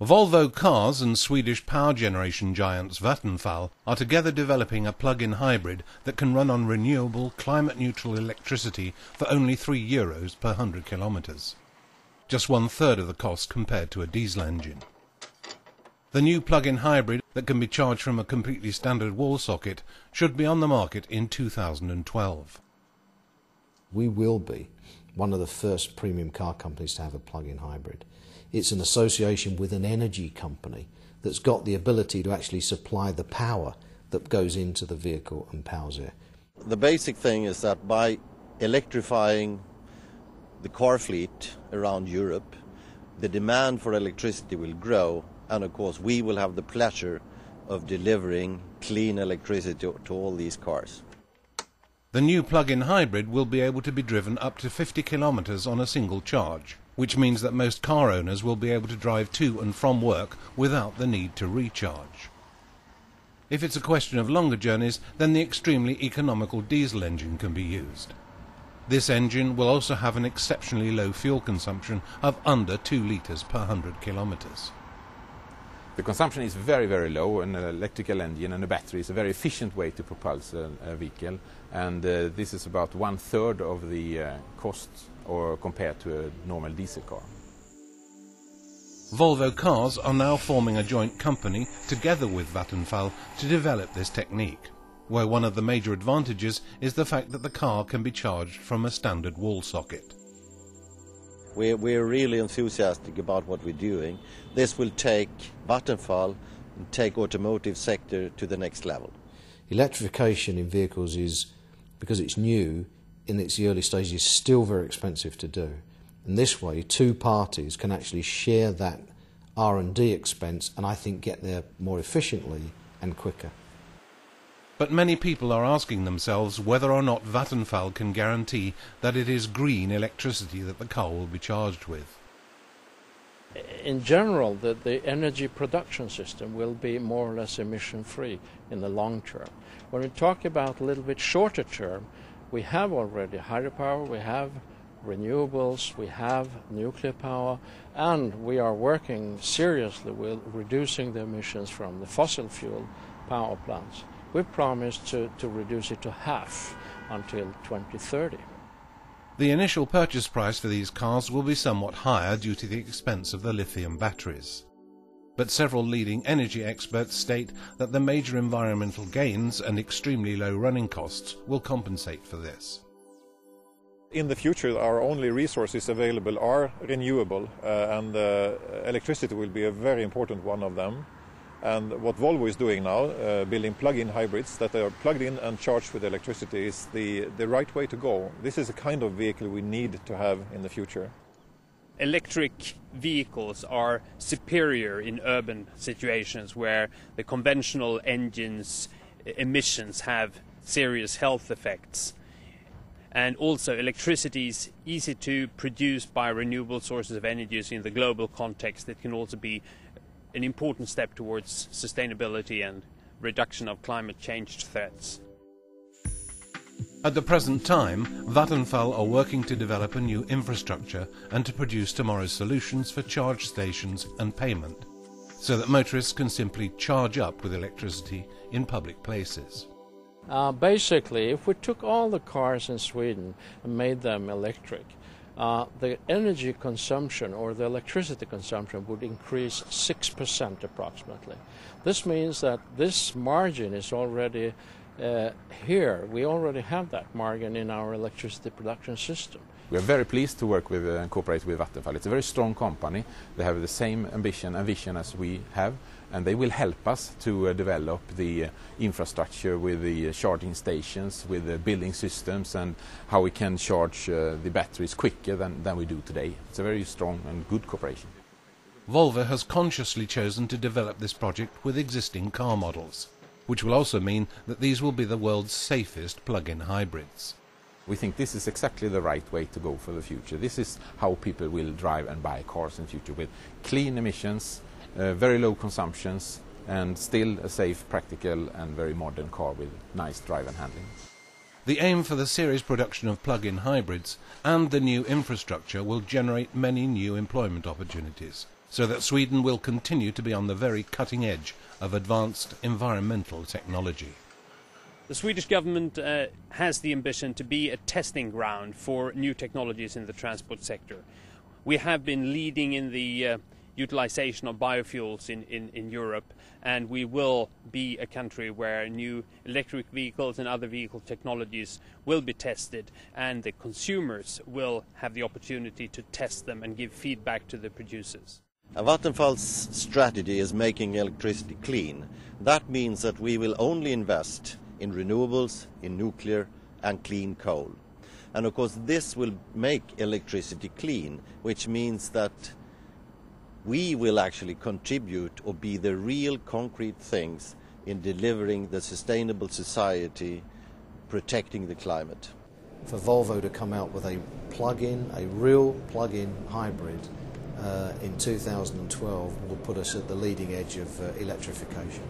Volvo Cars and Swedish power generation giants Vattenfall are together developing a plug-in hybrid that can run on renewable, climate-neutral electricity for only €3 per 100 kilometres. Just 1/3 of the cost compared to a diesel engine. The new plug-in hybrid that can be charged from a completely standard wall socket should be on the market in 2012. We will be one of the first premium car companies to have a plug-in hybrid. It's an association with an energy company that's got the ability to actually supply the power that goes into the vehicle and powers it. The basic thing is that by electrifying the car fleet around Europe, the demand for electricity will grow, and of course we will have the pleasure of delivering clean electricity to all these cars. The new plug-in hybrid will be able to be driven up to 50 kilometres on a single charge, which means that most car owners will be able to drive to and from work without the need to recharge. If it's a question of longer journeys, then the extremely economical diesel engine can be used. This engine will also have an exceptionally low fuel consumption of under 2 litres per 100 kilometres. The consumption is very, very low. An electrical engine and a battery is a very efficient way to propulse a vehicle, and this is about 1/3 of the cost or compared to a normal diesel car. Volvo Cars are now forming a joint company together with Vattenfall to develop this technique, where one of the major advantages is the fact that the car can be charged from a standard wall socket. We're really enthusiastic about what we're doing. This will take Vattenfall and take automotive sector to the next level. Electrification in vehicles is, because it's new, in its early stages, still very expensive to do. And this way, two parties can actually share that R&D expense and I think get there more efficiently and quicker. But many people are asking themselves whether or not Vattenfall can guarantee that it is green electricity that the car will be charged with. In general, the energy production system will be more or less emission-free in the long term. When we talk about a little bit shorter term, we have already hydropower, we have renewables, we have nuclear power, and we are working seriously with reducing the emissions from the fossil fuel power plants. We promised to reduce it to half until 2030. The initial purchase price for these cars will be somewhat higher due to the expense of the lithium batteries. But several leading energy experts state that the major environmental gains and extremely low running costs will compensate for this. In the future, our only resources available are renewable, and electricity will be a very important one of them. And what Volvo is doing now, building plug-in hybrids that are plugged in and charged with electricity, is the right way to go. This is a kind of vehicle we need to have in the future. Electric vehicles are superior in urban situations where the conventional engines' emissions have serious health effects. And also electricity is easy to produce by renewable sources of energy in the global context. It can also be an important step towards sustainability and reduction of climate change threats. At the present time, Vattenfall are working to develop a new infrastructure and to produce tomorrow's solutions for charge stations and payment, so that motorists can simply charge up with electricity in public places. Basically, if we took all the cars in Sweden and made them electric, the energy consumption or the electricity consumption would increase 6% approximately. This means that this margin is already here. We already have that margin in our electricity production system. We are very pleased to work with and cooperate with Vattenfall. It's a very strong company. They have the same ambition and vision as we have, and they will help us to develop the infrastructure with the charging stations, with the building systems, and how we can charge the batteries quicker than we do today. It's a very strong and good cooperation. Volvo has consciously chosen to develop this project with existing car models, which will also mean that these will be the world's safest plug-in hybrids. We think this is exactly the right way to go for the future. This is how people will drive and buy cars in the future, with clean emissions, very low consumptions, and still a safe, practical and very modern car with nice drive and handling. The aim for the series production of plug-in hybrids and the new infrastructure will generate many new employment opportunities, so that Sweden will continue to be on the very cutting edge of advanced environmental technology. The Swedish government has the ambition to be a testing ground for new technologies in the transport sector. We have been leading in the utilization of biofuels in Europe, and we will be a country where new electric vehicles and other vehicle technologies will be tested, and the consumers will have the opportunity to test them and give feedback to the producers. Vattenfall's strategy is making electricity clean. That means that we will only invest in renewables, in nuclear and clean coal. And of course this will make electricity clean, which means that we will actually contribute or be the real concrete things in delivering the sustainable society, protecting the climate. For Volvo to come out with a real plug-in hybrid in 2012 will put us at the leading edge of electrification.